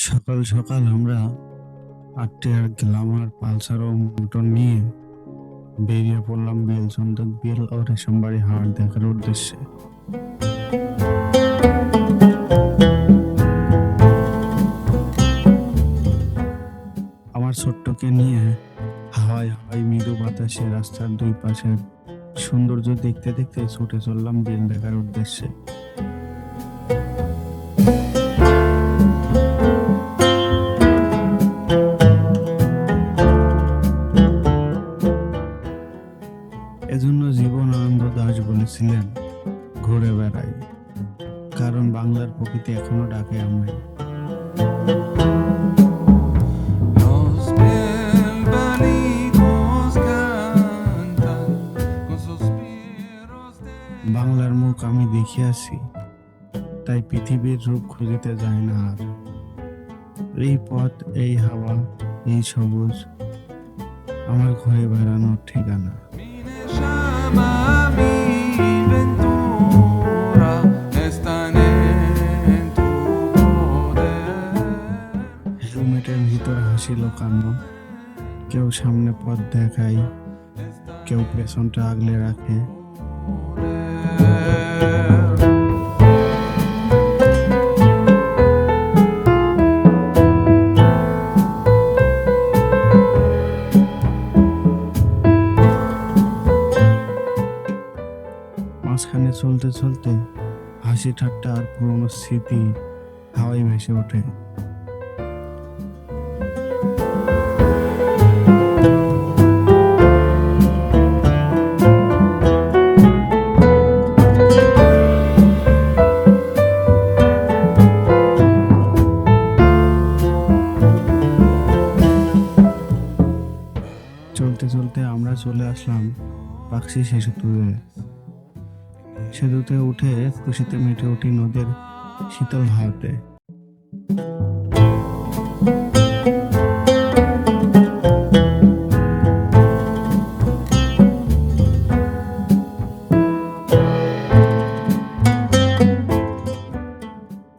সকাল সকাল আমরা 8টার গ্ল্যামার পালসার ও মোটর নিয়ে বেরিয়ে পড়লাম বেলচন্দক বিল ও রেশমবাড়ি হাট দেখার উদ্দেশ্যে। আমার ছোট্টকে নিয়ে হাওয়ায় হাওয়ায় মৃদু বাতাসে রাস্তার দুই পাশের সৌন্দর্য দেখতে দেখতে ছুটে চললাম বিল দেখার উদ্দেশ্যে। এজন্য জীবনানন্দ দাশ বলেছিলেন, ঘুরে বেড়াই, কারণ বাংলার প্রকৃতি এখনো ডাকে আমায়। Los bienvenidos cantan con suspiros de বাংলার মুখ আমি দেখিয়াছি, তাই পৃথিবীর রূপ খুঁজিতে যায় না আর। এই পথ, এই হাওয়া, এই সবুজ আমার ঘুরে বেড়ানোর ঠিকানা। mi llama mi ventura están en tu poder. হেলমেটের ভিতর হাসি লুকানো, কেউ সামনে পথ দেখায়, কেউ পেছনটা আগলে রাখে। মাঝখানে চলতে চলতে হাসি ঠাট্টা আর পুরনো স্মৃতি হাওয়ায় ভেসে ওঠে। চলতে চলতে আমরা চলে আসলাম পাকশি সেতুতে উঠে খুশিতে মেতে উঠি নদীর শীতল হাওয়াতে।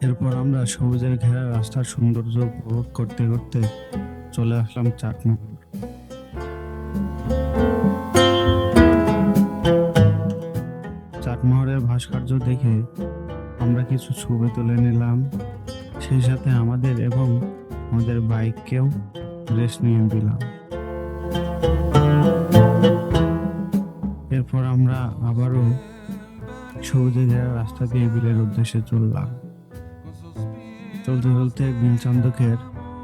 এরপর আমরা সবুজের ঘেরা রাস্তার সৌন্দর্য উপভোগ করতে করতে চলে আসলাম চাটমোহর। চাটমোহরের ভাস্কর্য দেখে আমরা কিছু ছবি তুলে নিলাম, সেই সাথে আমাদের এবং আমাদের বাইককেও রেস্ট নিয়ে দিলাম। এরপর আমরা আবারও সবুজে ঘেরা রাস্তা দিয়ে বিলের উদ্দেশ্যে চললাম। চলতে চলতে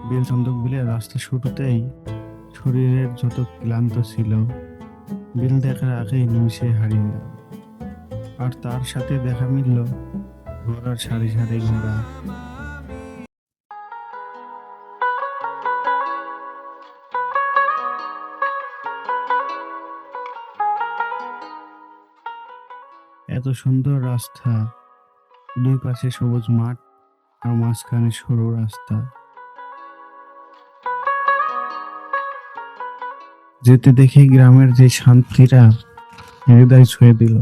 বিলচন্দক বিলের রাস্তা শুরুতেই শরীরের যত ক্লান্ত ছিল বিল দেখার আগেই নিমিষে হারিয়ে গেল। আর তার সাথে দেখা মিলল ঘোড়ার সারি সারি ঘোড়া। এত সুন্দর রাস্তা, দুই পাশে সবুজ মাঠ আর মাঝখানে সরু রাস্তা। যেতে দেখে গ্রামের যে শান্তিটা হৃদয় ছুঁয়ে দিল।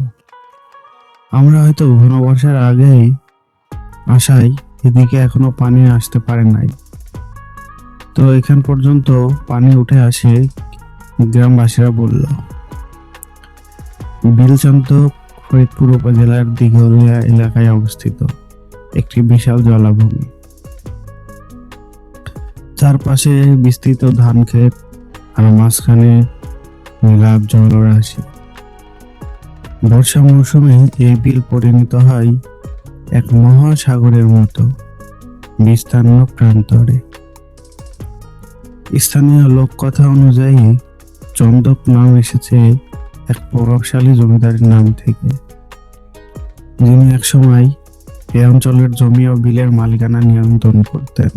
আমরা হয়তো ঘন বর্ষার আগেই আসায় এদিকে এখনো পানি আসতে পারে নাই, তো এখান পর্যন্ত পানি উঠে আসে গ্রামবাসীরা বলল। বিলচন্দক ফরিদপুর উপজেলার দিঘলিয়া এলাকায় অবস্থিত একটি বিশাল জলাভূমি। চারপাশে বিস্তৃত ধান ক্ষেত আর মাঝখানে নীলাভ জলরাশি। বর্ষা মৌসুমে এই বিল পরিণত হয় এক মহাসাগরের মতো বিস্তীর্ণ প্রান্তরে। স্থানীয় লোককথা অনুযায়ী চন্দক নাম এসেছে এক প্রভাবশালী জমিদারের নাম থেকে, যিনি একসময় এই অঞ্চলের জমি ও বিলের মালিকানা নিয়ন্ত্রণ করতেন।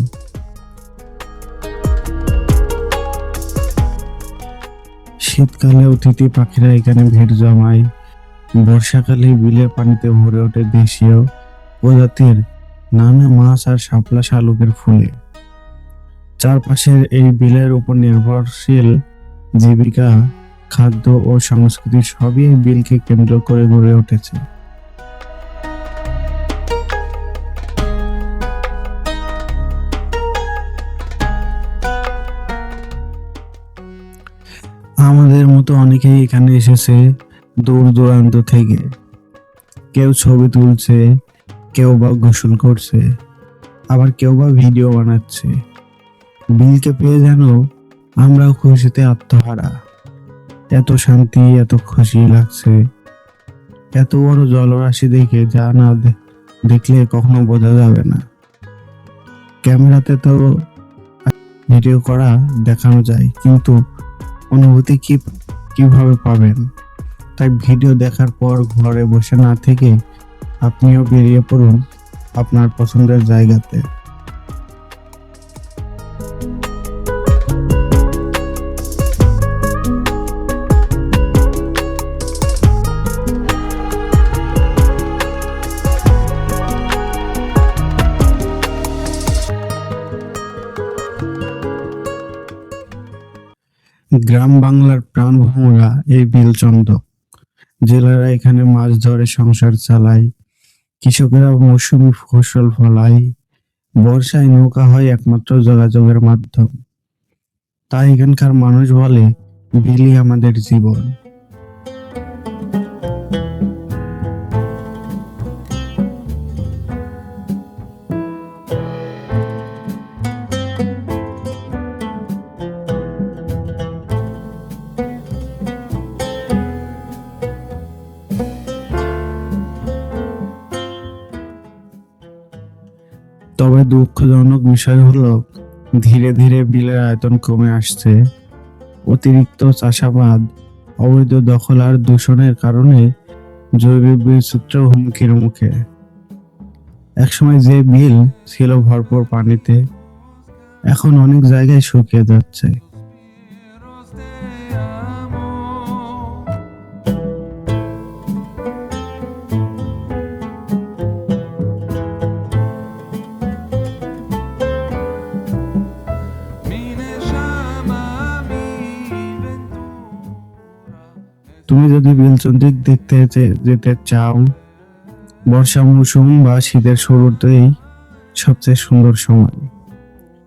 শীতকালে অতিথি পাখিরা এখানে ভিড় জমায়, বর্ষাকালে বিলের পানিতে ভরে ওঠে দেশীয় প্রজাতির নানা মাছ আর শাপলা শালুকের ফুলে। চারপাশের এই বিলের উপর নির্ভরশীল জীবিকা, খাদ্য ও সংস্কৃতি সবই এই বিলকে কেন্দ্র করে গড়ে উঠেছে। আমাদের মতো অনেকেই এখানে এসেছে দূর দূরান্ত থেকে। কেউ ছবি তুলছে, কেউ বা গোসল করছে, আবার কেউ বা ভিডিও বানাচ্ছে। বিলকে পেয়ে যেন আমরাও খুশিতে আত্মহারা। এত শান্তি, এত খুশি লাগছে। এত বড় জলরাশি দেখে যা না দেখলে কখনো বোঝা যাবে না। ক্যামেরাতে তো ভিডিও করা দেখানো যায়, কিন্তু অনুভূতি কিভাবে পাবেন? তাই ভিডিও দেখার পর ঘরে বসে না থেকে আপনিও বেরিয়ে পড়ুন আপনার পছন্দের জায়গাতে। গ্রাম বাংলার প্রাণভোমরা এই বিলচন্দ্র। জেলেরা এখানে মাছ ধরে সংসার চালায়, কৃষকেরা মৌসুমী ফসল ফলায়, বর্ষায় নৌকা হয় একমাত্র যোগাযোগের মাধ্যম। তাই এখানকার মানুষ বলে বিলই আমাদের জীবন। তবে দুঃখজনক বিষয় হলো ধীরে ধীরে বিলের আয়তন কমে আসছে। অতিরিক্ত চাষাবাদ, অবৈধ দখল আর দূষণের কারণে জৈব বৈচিত্র্য হুমকির মুখে। একসময় যে বিল ছিল ভরপুর পানিতে, এখন অনেক জায়গায় শুকিয়ে যাচ্ছে। তুমি যদি বিলচন্দ্রিক দেখতে যেতে চাও, বর্ষা মৌসুম বা শীতের শুরুতেই সবচেয়ে সুন্দর সময়।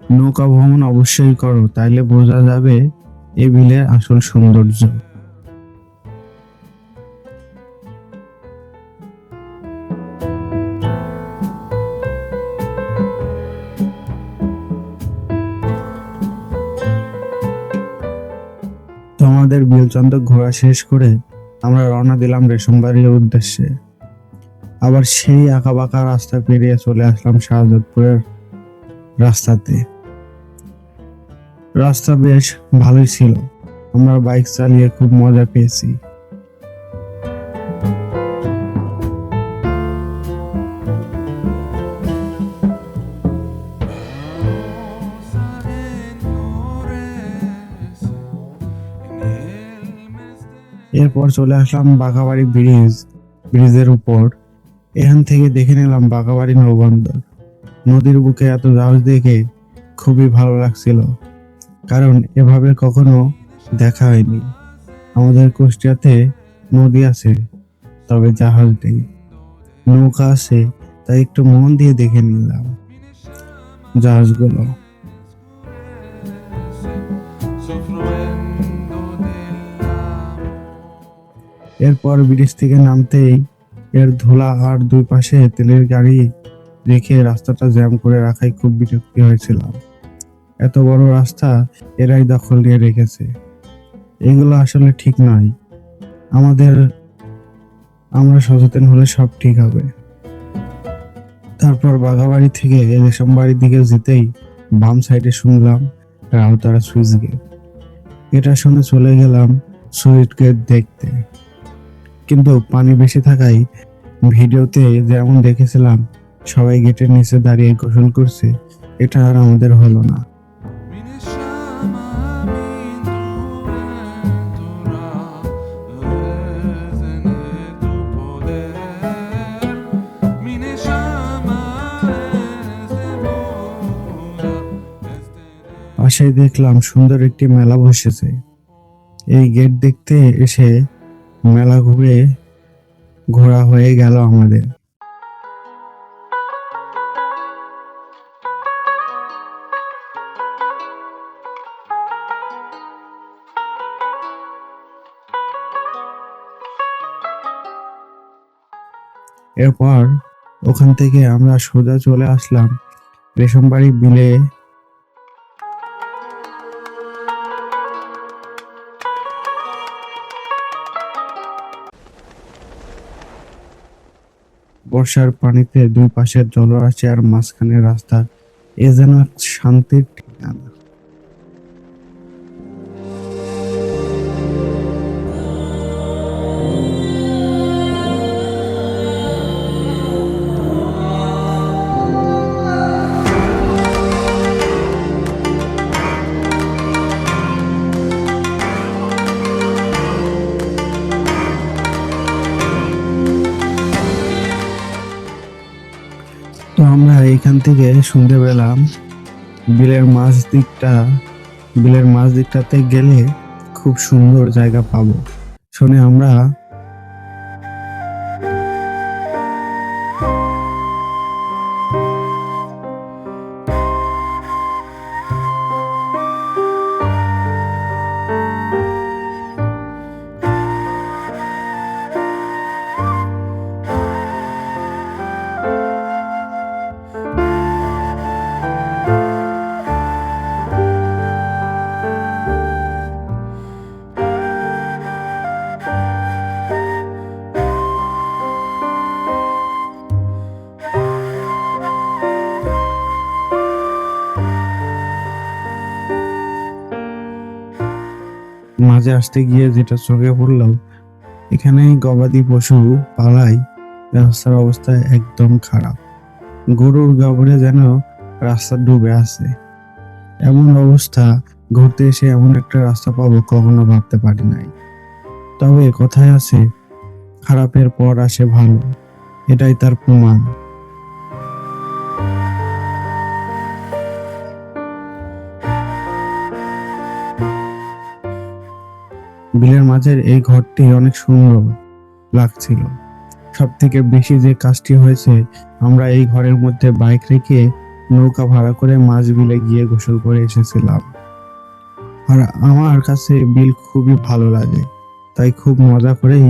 নৌকা ভ্রমণ অবশ্যই করো, তাইলে বোঝা যাবে এই বিলের আসল সৌন্দর্য। তো আমাদের বিলচন্দ্র ঘোরা শেষ করে আমরা রওনা দিলাম রেশমবাড়ির উদ্দেশ্যে। আবার সেই আঁকাবাঁকা রাস্তা পেরিয়ে চলে আসলাম শাহজাদপুরের রাস্তাতে। রাস্তা বেশ ভালোই ছিল, আমরা বাইক চালিয়ে খুব মজা পেয়েছি। এরপর চলে আসলাম বাঘাবাড়ি ব্রিজের উপর। এখান থেকে দেখে নিলাম বাঘাবাড়ি নৌবন্দর। নদীর বুকে এত জাহাজ দেখে খুবই ভালো লাগছিল, কারণ এভাবে কখনো দেখা হয়নি। আমাদের কুষ্টিয়াতে নদী আছে, তবে জাহাজ নেই। নৌকা আছে, তাই একটু মন দিয়ে দেখে নিলাম জাহাজগুলো। এরপর ব্রিজ থেকে নামতেই এর ধুলা আর দুই পাশে তেলের গাড়ি রেখে রাস্তাটা জ্যাম করে রাখায় খুব বিরক্তি হয়েছিলাম। এত বড় রাস্তা এরাই দখল নিয়ে রেখেছে, এগুলো আসলে ঠিক নয়। আমরা সচেতন হলে সব ঠিক হবে। তারপর বাঘাবাড়ি থেকে রেশমবাড়ির দিকে যেতেই বাম সাইডে শুনলাম রাউতারা সুইচ গেট। এটা শুনে চলে গেলাম সুইচ গেট দেখতে, কিন্তু পানি বেশি থাকায় ভিডিওতে যেমন দেখেছিলাম সবাই গেটের নিচে দাঁড়িয়ে গোসল করছে, এটা আর আমাদের হলো না। পাশে দেখলাম সুন্দর একটি মেলা বসেছে। এই গেট দেখতে এসে মেলা ঘোরা হয়ে গেল আমাদের। এরপর ওখান থেকে আমরা সোজা চলে আসলাম রেশমবাড়ি বিলে। বর্ষার পানিতে দুই পাশের জলরাশি আর মাঝখানে রাস্তা, এ যেন এক শান্তির ঠিকানা। তো আমরা এখান থেকে শুনতে পেলাম বিলের মাঝ দিকটাতে গেলে খুব সুন্দর জায়গা পাবো। শুনে আমরা মাঝে আসতে গিয়ে যেটা চোখে পড়লো, এখানে গবাদি পশু পালাই রাস্তার অবস্থা একদম খারাপ। গরুর গাভরে যেন রাস্তা ডুবে আছে। এমন অবস্থা, ঘুরতে এসে এমন একটা রাস্তা পাবো কখনো ভাবতে পারি নাই। তবে কথায় আছে, খারাপের পর আসে ভালো, এটাই তার প্রমাণ। বিলের মাঝের এই ঘরটি অনেক সুন্দর লাগছিল। সব থেকে বেশি যে কাজটি হয়েছে, আমরা এই ঘরের মধ্যে বাইক রেখে নৌকা ভাড়া করে মাঝ বিলে গিয়ে গোসল করে এসেছিলাম। আর আমার কাছে বিল খুবই ভালো লাগে, তাই খুব মজা করেই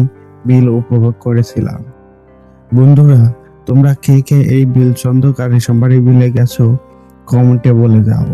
বিল উপভোগ করেছিলাম। বন্ধুরা, তোমরা কে কে এই বিল চন্দক আর রেশমবাড়ি বিলে গেছো কমেন্টে বলে যাও।